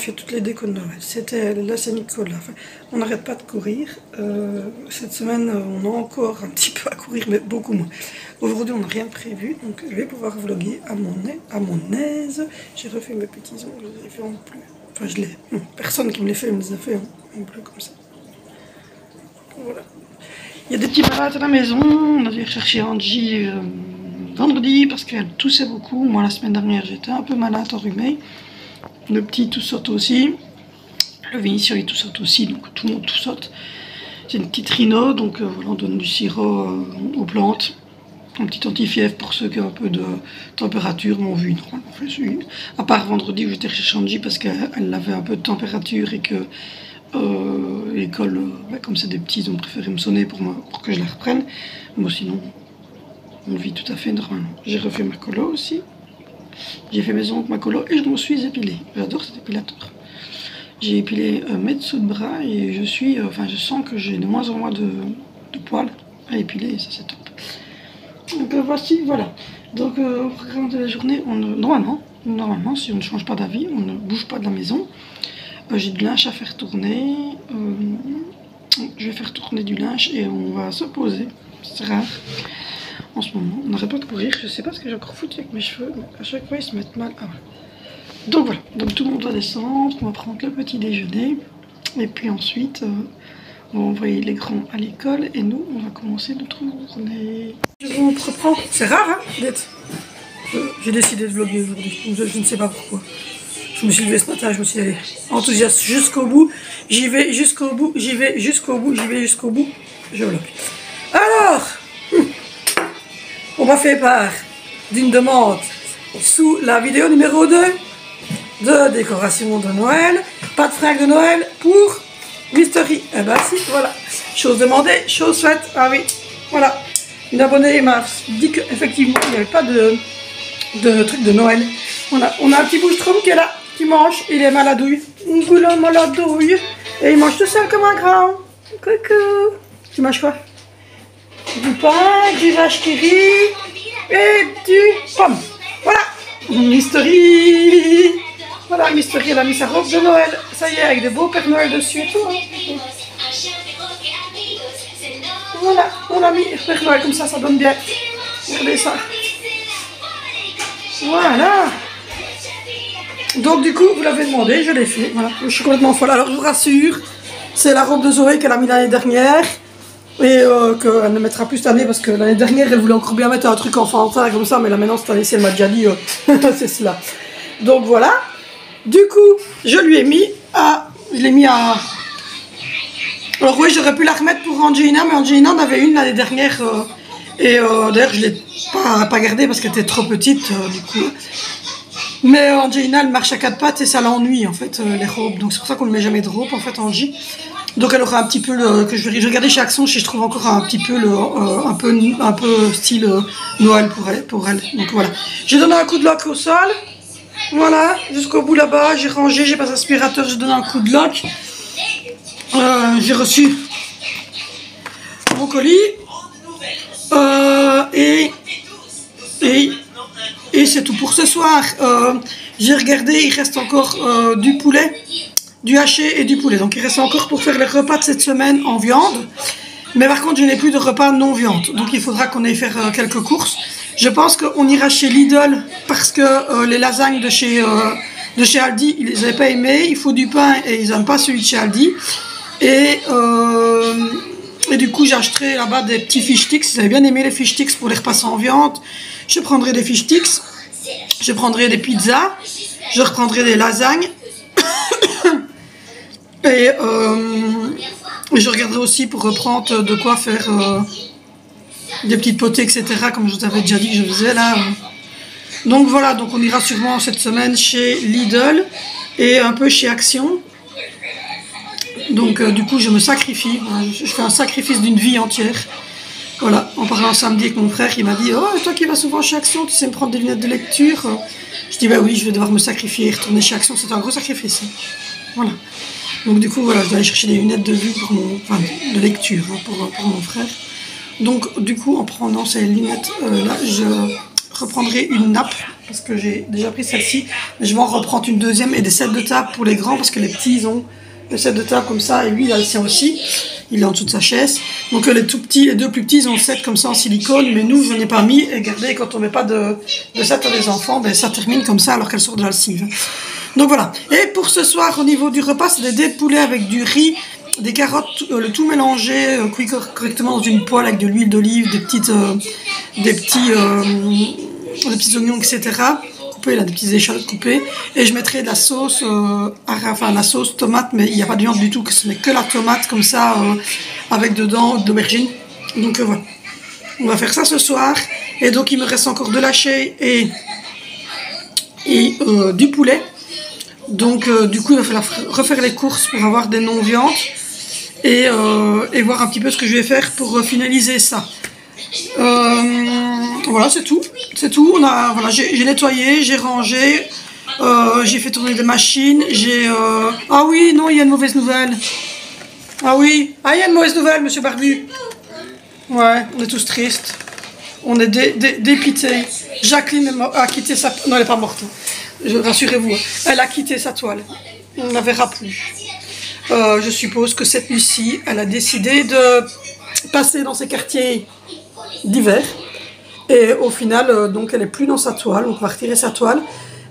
fait toutes les décos de Noël. C'était là, c'est Nicolas. Enfin, on n'arrête pas de courir. Cette semaine, on a encore un petit peu à courir, mais beaucoup moins. Aujourd'hui, on n'a rien prévu, donc je vais pouvoir vlogger à mon aise. J'ai refait mes petits ongles, je les ai fait en bleu. Enfin, je l'ai. Personne qui me les fait me les a fait en bleu comme ça. Voilà. Il y a des petits malades à la maison. On a dû chercher Angie vendredi parce qu'elle toussait beaucoup. Moi, la semaine dernière, j'étais un peu malade, enrhumée. Le petit tout saute aussi. Le Vénitien, il tout saute aussi, donc tout le monde tout saute. C'est une petite rhino, donc voilà, on donne du sirop aux plantes. Un petit antifièvre pour ceux qui ont un peu de température m'ont vu normalement. Enfin, à part vendredi où j'étais chez Angie parce qu'elle avait un peu de température et que l'école, comme c'est des petits, ils ont préféré me sonner pour que je la reprenne. Moi sinon, on vit tout à fait normalement. J'ai refait ma colo aussi. J'ai fait mes ongles, ma colo et je me suis épilée. J'adore cet épilateur. J'ai épilé mes dessous de bras et je sens que j'ai de moins en moins de poils à épiler et ça c'est top. Donc voici, voilà. Donc au programme de la journée, normalement, si on ne change pas d'avis, on ne bouge pas de la maison. J'ai du linge à faire tourner. Je vais faire tourner du linge et on va se poser. C'est rare. En ce moment, on n'arrête pas de courir. Je sais pas ce que j'ai encore foutu avec mes cheveux, mais à chaque fois ils se mettent mal. Ah, voilà. Donc voilà, donc tout le monde va descendre, on va prendre le petit déjeuner. Et puis ensuite, on va envoyer les grands à l'école et nous, on va commencer notre journée. Je vous reprends. C'est rare, hein, d'être. J'ai décidé de vlogger aujourd'hui, je ne sais pas pourquoi. Je me suis levée ce matin, je me suis allée enthousiaste jusqu'au bout. J'y vais jusqu'au bout, j'y vais jusqu'au bout, j'y vais jusqu'au bout. Je vlog. Alors, on m'a fait part d'une demande sous la vidéo numéro 2 de décoration de Noël. Pas de fringues de Noël pour Mystery. Eh ben si, voilà. Chose demandée, chose faite. Ah oui, voilà. Une abonnée m'a dit qu'effectivement, il n'y avait pas de truc de Noël. Voilà. On a un petit bouche-trou qui est là, qui mange. Il est maladouille. Il est maladouille. Et il mange tout seul comme un grand. Coucou. Tu manges quoi? Du pain, du vache qui rit et du pomme. Voilà. Mystery. Voilà, Mystery, elle a mis sa robe de Noël. Ça y est, avec des beaux Père Noël dessus et tout. Hein. Voilà, on a mis Père Noël comme ça donne bien. Regardez ça. Voilà. Donc du coup, vous l'avez demandé, je l'ai fait. Voilà, je suis complètement folle. Alors je vous rassure, c'est la robe de Zoé qu'elle a mis l'année dernière. Et qu'elle ne mettra plus cette année parce que l'année dernière, elle voulait encore bien mettre un truc enfantin comme ça. Mais là maintenant, cette année, elle m'a déjà dit, c'est cela. Donc voilà. Du coup, je lui ai mis à... Je l'ai mis à... Alors oui, j'aurais pu la remettre pour Angelina, mais Angelina en avait une l'année dernière. D'ailleurs, je ne l'ai pas gardée parce qu'elle était trop petite, du coup. Mais Angelina, elle marche à quatre pattes et ça l'ennuie, en fait, les robes. Donc c'est pour ça qu'on ne met jamais de robe, en fait, Angie. Donc elle aura un petit peu que je vais regarder chez Action si je trouve encore un petit peu un peu style Noël pour elle. Donc voilà. J'ai donné un coup de lock au sol. Voilà, jusqu'au bout là-bas, j'ai rangé, j'ai pas d'aspirateur, j'ai donné un coup de lock. J'ai reçu mon colis. Et c'est tout pour ce soir. J'ai regardé, il reste encore du poulet, du haché et du poulet. Donc il reste encore pour faire les repas de cette semaine en viande. Mais par contre, je n'ai plus de repas non viande. Donc il faudra qu'on aille faire quelques courses. Je pense qu'on ira chez Lidl parce que les lasagnes de chez Aldi, ils les avaient pas aimées. Il faut du pain et ils n'aiment pas celui de chez Aldi. Et du coup, j'achèterai là-bas des petits fish sticks. Ils avaient bien aimé les fish sticks pour les repas sans viande. Je prendrai des fish sticks. Je prendrai des pizzas. Je reprendrai des lasagnes. Et je regarderai aussi pour reprendre de quoi faire des petites potées, etc. Comme je vous avais déjà dit que je faisais là. Donc voilà, donc on ira sûrement cette semaine chez Lidl et un peu chez Action. Donc du coup je me sacrifie, je fais un sacrifice d'une vie entière. Voilà, en parlant samedi avec mon frère, il m'a dit « Oh, toi qui vas souvent chez Action, tu sais me prendre des lunettes de lecture ?» Je dis « Bah oui, je vais devoir me sacrifier et retourner chez Action, c'est un gros sacrifice. » Voilà. Donc du coup, voilà, je dois aller chercher des lunettes de vue de lecture pour mon frère. Donc du coup, en prenant ces lunettes là, je reprendrai une nappe parce que j'ai déjà pris celle-ci. Mais je vais en reprendre une deuxième et des sets de table pour les grands parce que les petits ils ont le set de table comme ça et lui il a le sien aussi. Il est en dessous de sa chaise. Donc les tout petits, les deux plus petits ils ont le set comme ça en silicone, mais nous je n'en ai pas mis. Et regardez, quand on met pas de set à des enfants, ben, ça termine comme ça alors qu'elle sort de la lessive. Donc voilà. Et pour ce soir au niveau du repas, c'est des dés de poulet avec du riz, des carottes, le tout mélangé, cuit correctement dans une poêle avec de l'huile d'olive, des petits oignons, etc. Coupés, là, des petites échalotes coupées. Et je mettrai de la sauce, la sauce tomate, mais il n'y a pas de viande du tout, ce n'est que la tomate comme ça, avec dedans d'aubergine. Donc voilà. On va faire ça ce soir. Et donc il me reste encore de l'haché et du poulet. Donc du coup il va falloir refaire les courses pour avoir des non-viandes. Et voir un petit peu ce que je vais faire pour finaliser ça. Voilà, c'est tout. C'est tout. Voilà, j'ai nettoyé, j'ai rangé, j'ai fait tourner des machines. Ah oui, non, il y a une mauvaise nouvelle. Ah oui, il y a une mauvaise nouvelle, monsieur Barbu. Ouais, on est tous tristes. On est dépités. Jacqueline a quitté sa... Non, elle n'est pas morte. Rassurez-vous. Elle a quitté sa toile. On ne la verra plus. Je suppose que cette nuit-ci, elle a décidé de passer dans ses quartiers d'hiver. Et au final, donc elle n'est plus dans sa toile. On va retirer sa toile.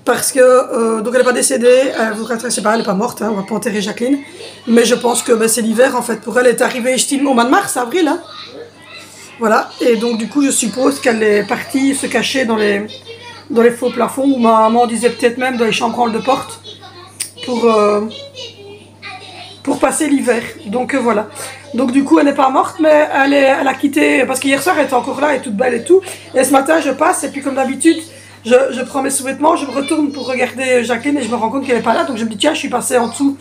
Parce que, donc elle n'est pas décédée. Elle n'est pas morte. Hein, on ne va pas enterrer Jacqueline. Mais je pense que c'est l'hiver, en fait. Pour elle, elle est arrivée au mois de mars, avril. Hein. Voilà. Et donc, du coup, je suppose qu'elle est partie se cacher dans les faux plafonds. Ou ma maman disait peut-être même dans les chambranles de porte. Pour passer l'hiver. Donc voilà. Donc du coup elle n'est pas morte, mais elle a quitté, parce qu'hier soir elle était encore là, elle est toute belle et tout. Et ce matin je passe et puis comme d'habitude je prends mes sous-vêtements, je me retourne pour regarder Jacqueline et je me rends compte qu'elle n'est pas là. Donc je me dis tiens, je suis passée en dessous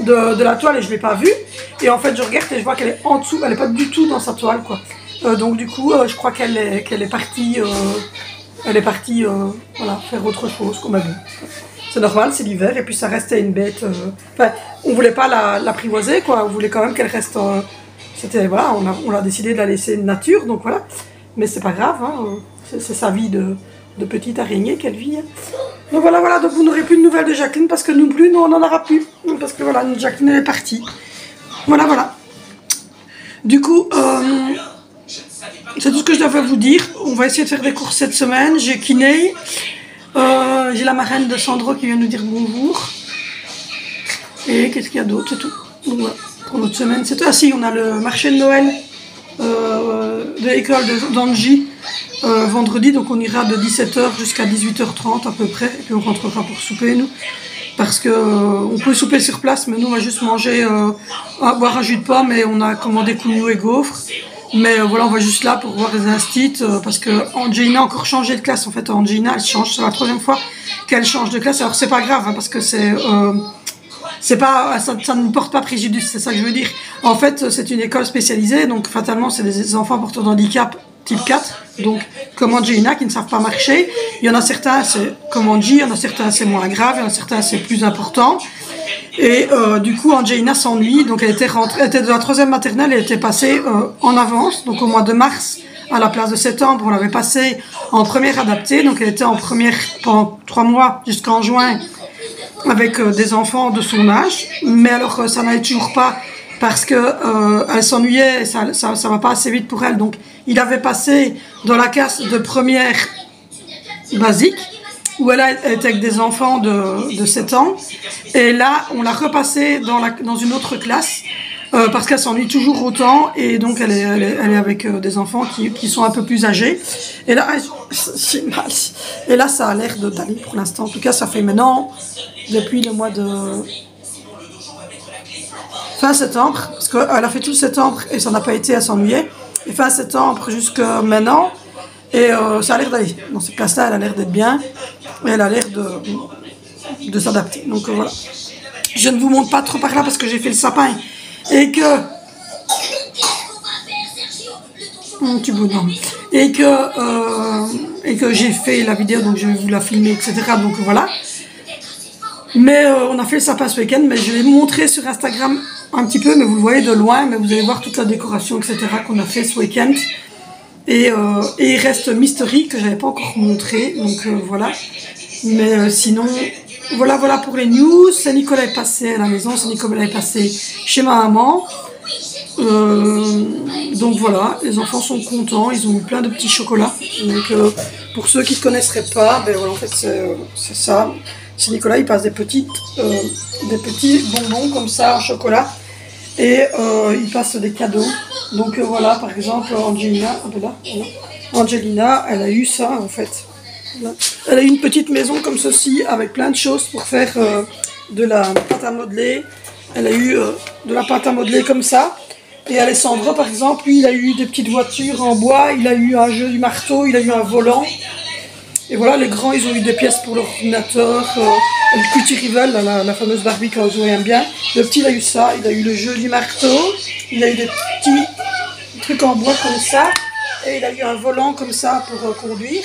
de la toile et je ne l'ai pas vue. Et en fait je regarde et je vois qu'elle est en dessous, elle n'est pas du tout dans sa toile quoi. Donc du coup je crois qu'elle est partie, voilà, faire autre chose comme elle veut. C'est normal, c'est l'hiver, et puis ça restait une bête. Enfin, on voulait pas l'apprivoiser, quoi. On voulait quand même qu'elle reste. C'était voilà, on a décidé de la laisser nature, donc voilà. Mais c'est pas grave, hein, c'est sa vie de petite araignée qu'elle vit. Hein. Donc voilà. Donc vous n'aurez plus de nouvelles de Jacqueline parce que nous plus, nous on n'en aura plus, parce que voilà, Jacqueline elle est partie. Voilà. Du coup, c'est tout ce que je devais vous dire. On va essayer de faire des courses cette semaine. J'ai kiné. J'ai la marraine de Sandro qui vient nous dire bonjour. Et qu'est-ce qu'il y a d'autre? C'est tout. Donc voilà, pour notre semaine, c'est tout. Ah si, on a le marché de Noël de l'école d'Angie vendredi. Donc on ira de 17h jusqu'à 18h30 à peu près. Et puis on rentrera pour souper, nous. Parce que on peut souper sur place, mais nous on va juste manger, boire un jus de pomme et on a commandé cougnou et gaufres. Mais voilà, on va juste là pour voir les instits parce que Angelina a encore changé de classe. En fait, Angelina, elle change, c'est la troisième fois qu'elle change de classe. Alors c'est pas grave hein, parce que ça ne porte pas préjudice, c'est ça que je veux dire. En fait, c'est une école spécialisée, donc fatalement, c'est des enfants porteurs de handicap type 4. Donc, comme Angelina, qui ne savent pas marcher. Il y en a certains, c'est comme Angie, il y en a certains, c'est moins grave, il y en a certains, c'est plus important. Et du coup, Angelina s'ennuie, donc elle était de la 3e maternelle, elle était passée en avance, donc au mois de mars, à la place de septembre, on l'avait passée en première adaptée, donc elle était en première pendant 3 mois jusqu'en juin, avec des enfants de son âge, mais alors ça n'allait toujours pas, parce que elle s'ennuyait, ça va pas assez vite pour elle, donc il avait passé dans la classe de première basique, où elle était avec des enfants de 7 ans. Et là, on l'a repassée dans une autre classe parce qu'elle s'ennuie toujours autant. Et donc, elle est avec des enfants qui sont un peu plus âgés. Et là, j'ai mal. Et là, ça a l'air d'aller pour l'instant. En tout cas, ça fait maintenant, depuis le mois de fin septembre, parce qu'elle a fait tout septembre et ça n'a pas été à s'ennuyer. Et fin septembre jusqu'à maintenant. Et ça a l'air d'aller. Dans cette classe-là, elle a l'air d'être bien. Et elle a l'air de s'adapter. Donc voilà. Je ne vous montre pas trop par là parce que j'ai fait le sapin. Et que... petit bonhomme. Et que j'ai fait la vidéo, donc je vais vous la filmer, etc. Donc voilà. Mais on a fait le sapin ce week-end. Mais je vais vous montrer sur Instagram un petit peu. Mais vous le voyez de loin. Mais vous allez voir toute la décoration, etc. qu'on a fait ce week-end. Et il reste Mystery que j'avais pas encore montré, donc voilà. Mais sinon, voilà pour les news. Saint-Nicolas est passé à la maison, Saint-Nicolas est passé chez ma maman. Donc voilà, les enfants sont contents, ils ont eu plein de petits chocolats. Donc pour ceux qui ne connaisseraient pas, ben voilà, en fait c'est ça. Saint-Nicolas il passe des petits bonbons comme ça en chocolat et il passe des cadeaux. Donc voilà, par exemple Angelina, Angelina, elle a eu ça en fait. Voilà. Elle a eu une petite maison comme ceci avec plein de choses pour faire de la pâte à modeler. Elle a eu de la pâte à modeler comme ça. Et Alessandro, par exemple, lui, il a eu des petites voitures en bois, il a eu un jeu du marteau, il a eu un volant. Et voilà, les grands, ils ont eu des pièces pour l'ordinateur, le Cutie Rival, la fameuse Barbie qu'on aime bien. Le petit, il a eu ça, il a eu le jeu du marteau, il a eu des petits trucs en bois comme ça, et il a eu un volant comme ça pour conduire.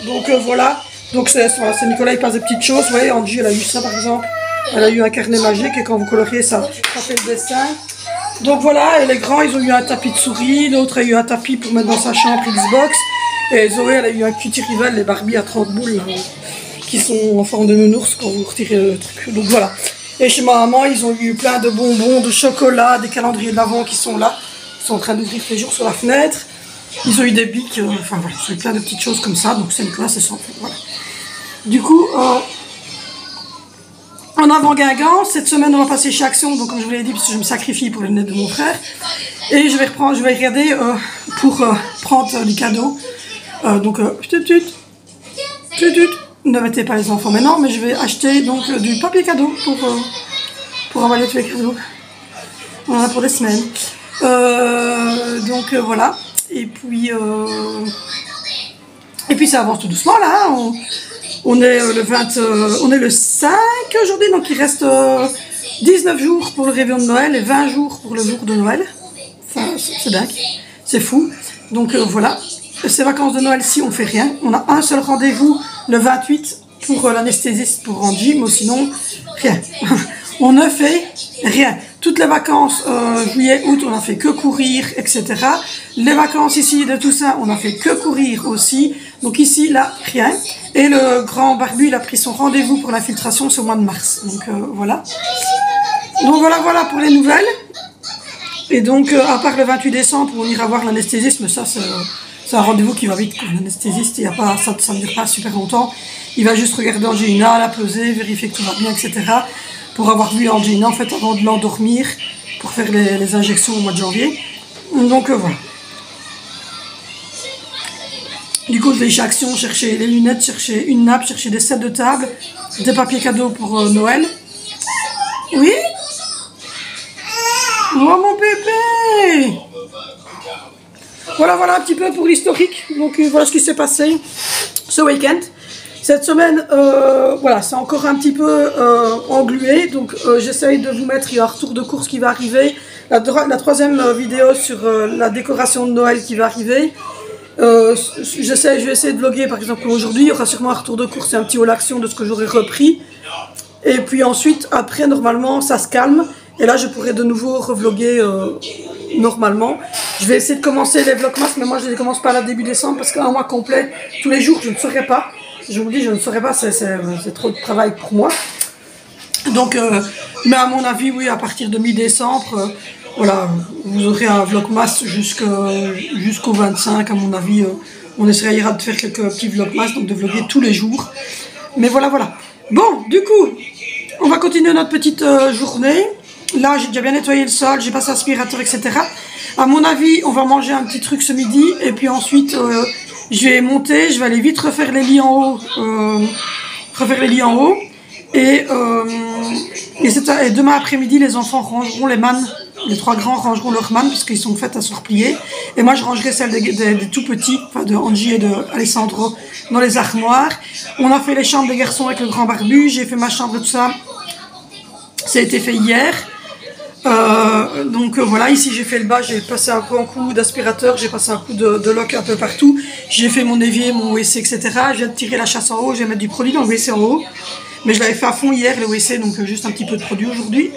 Donc voilà, donc c'est Nicolas, il passe des petites choses. Vous voyez, Angie, elle a eu ça, par exemple. Elle a eu un carnet magique, et quand vous coloriez ça, ça fait le dessin. Donc voilà, et les grands, ils ont eu un tapis de souris, l'autre a eu un tapis pour mettre dans sa chambre Xbox, et Zoé, elle a eu un Cutie Rival, les Barbie à 30 boules, qui sont en forme de nounours quand vous retirez le truc. Donc voilà. Et chez ma maman, ils ont eu plein de bonbons, de chocolat, des calendriers de l'Avent qui sont là. Ils sont en train d'ouvrir tous les jours sur la fenêtre. Ils ont eu des bics, enfin voilà, ils ont eu plein de petites choses comme ça, donc c'est Nicolas, c'est sans fait, voilà. Du coup, en avant Guingamp, cette semaine on va passer chez Action, donc comme je vous l'ai dit, parce que je me sacrifie pour le net de mon frère. Et je vais regarder pour prendre des cadeaux. Donc, ne mettez pas les enfants maintenant, mais je vais acheter donc du papier cadeau pour envoyer tous les cadeaux. Voilà, pour des semaines. Donc voilà. Et puis ça avance tout doucement là. On est le 5 aujourd'hui, donc il reste 19 jours pour le réveillon de Noël et 20 jours pour le jour de Noël. Enfin, c'est dingue, c'est fou. Donc voilà, ces vacances de Noël, si on fait rien. On a un seul rendez-vous le 28 pour l'anesthésiste pour Angie, mais sinon, rien. On ne fait rien. Toutes les vacances, juillet, août, on n'a fait que courir, etc. Les vacances ici de tout ça, on n'a fait que courir aussi. Donc ici, là, rien. Et le grand barbu, il a pris son rendez-vous pour l'infiltration, c'est au mois de mars. Donc voilà. Donc voilà pour les nouvelles. Et donc, à part le 28 décembre, où on ira voir l'anesthésiste, mais ça, c'est un rendez-vous qui va vite. L'anesthésiste, ça ne dure pas super longtemps. Il va juste regarder Angelina, la peser, vérifier que tout va bien, etc. Pour avoir vu Angelina, en fait, avant de l'endormir, pour faire les injections au mois de janvier. Donc, voilà. Du coup, je vais chez Action chercher les lunettes, chercher une nappe, chercher des sets de table, des papiers cadeaux pour Noël. Oui? Oh mon bébé! Voilà un petit peu pour l'historique. Donc voilà ce qui s'est passé ce week-end. Cette semaine, voilà, c'est encore un petit peu englué. Donc j'essaye de vous mettre, il y a un retour de course qui va arriver. La troisième vidéo sur la décoration de Noël qui va arriver. Je vais essayer de vlogger par exemple aujourd'hui. Il y aura sûrement un retour de course et un petit haul action de ce que j'aurai repris. Et puis ensuite, après, normalement, ça se calme. Et là, je pourrai de nouveau revlogger normalement. Je vais essayer de commencer les vlogmas, mais moi, je ne les commence pas à début décembre parce qu'un mois complet, tous les jours, je ne saurais pas. Je vous le dis, je ne saurais pas, c'est trop de travail pour moi. Donc, mais à mon avis, oui, à partir de mi-décembre, voilà, vous aurez un vlogmas jusqu'au 25, à mon avis. On essaiera de faire quelques petits vlogmas, donc de vlogger tous les jours. Mais voilà. Bon, du coup, on va continuer notre petite journée. Là, j'ai déjà bien nettoyé le sol, j'ai passé l'aspirateur, etc. À mon avis, on va manger un petit truc ce midi. Et puis ensuite, je vais monter, je vais aller vite refaire les lits en haut. Et demain après-midi, les enfants rangeront les mannes. Les trois grands rangeront leurs mannes parce qu'ils sont faits à se replier. Et moi, je rangerai celles des tout petits, enfin de Angie et de Alessandro, dans les armoires. On a fait les chambres des garçons avec le grand barbu. J'ai fait ma chambre, tout ça. Ça a été fait hier. Donc voilà, ici j'ai fait le bas, j'ai passé un grand coup d'aspirateur, j'ai passé un coup de lock un peu partout. J'ai fait mon évier, mon WC, etc. Je viens de tirer la chasse en haut, je vais mettre du produit dans le WC en haut. Mais je l'avais fait à fond hier, le WC, donc juste un petit peu de produit aujourd'hui.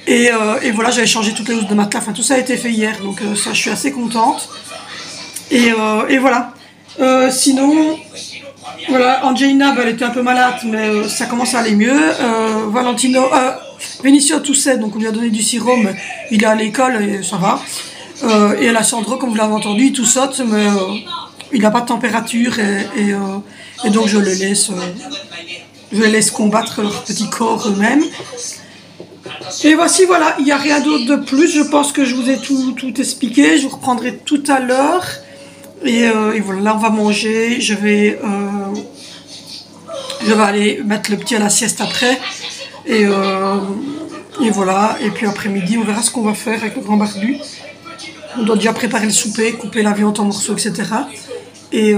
Et voilà, j'avais changé toutes les housses de matelas, enfin tout ça a été fait hier, donc ça je suis assez contente. Et voilà. Sinon, voilà, Angelina, elle était un peu malade, mais ça commence à aller mieux. Vinicio toussait, donc on lui a donné du sirop, mais il est à l'école et ça va. Et Alessandro, comme vous l'avez entendu, il toussote, mais il n'a pas de température et donc je les laisse combattre leur petit corps eux-mêmes. Et voici, voilà, il n'y a rien d'autre de plus. Je pense que je vous ai tout expliqué. Je vous reprendrai tout à l'heure. Et voilà, là on va manger. Je vais aller mettre le petit à la sieste après. Et voilà. Et puis après-midi, on verra ce qu'on va faire avec le grand barbu. On doit déjà préparer le souper, couper la viande en morceaux, etc. Et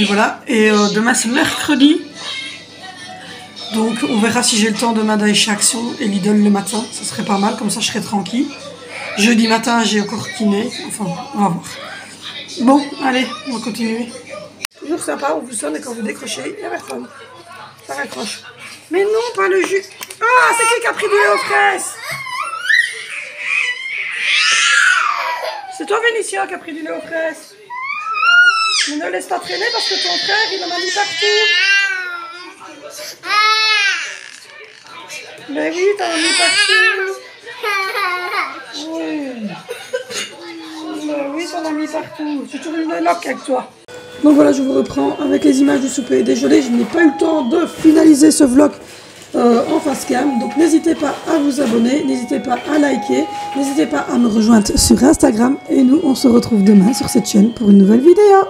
voilà. Et demain c'est mercredi. Donc on verra si j'ai le temps demain d'aller chez Action et Lidl le matin. Ça serait pas mal, comme ça je serai tranquille. Jeudi matin j'ai encore kiné. Enfin, on va voir. Bon, allez, on va continuer. Toujours sympa, on vous sonne et quand vous décrochez, il n'y a personne. Ça raccroche. Mais non, pas le jus. Ah, c'est qui a pris du lait aux fraises? C'est toi, Vénitia, qui a pris du lait aux fraises. Mais ne laisse pas traîner parce que ton frère, il en a mis partout. Mais oui, t'en as mis partout. Oui. Oui, t'en as mis partout. C'est toujours une loque avec toi. Donc voilà, je vous reprends avec les images du souper. Désolé, je n'ai pas eu le temps de finaliser ce vlog en face cam. Donc n'hésitez pas à vous abonner, n'hésitez pas à liker, n'hésitez pas à me rejoindre sur Instagram. Et nous, on se retrouve demain sur cette chaîne pour une nouvelle vidéo.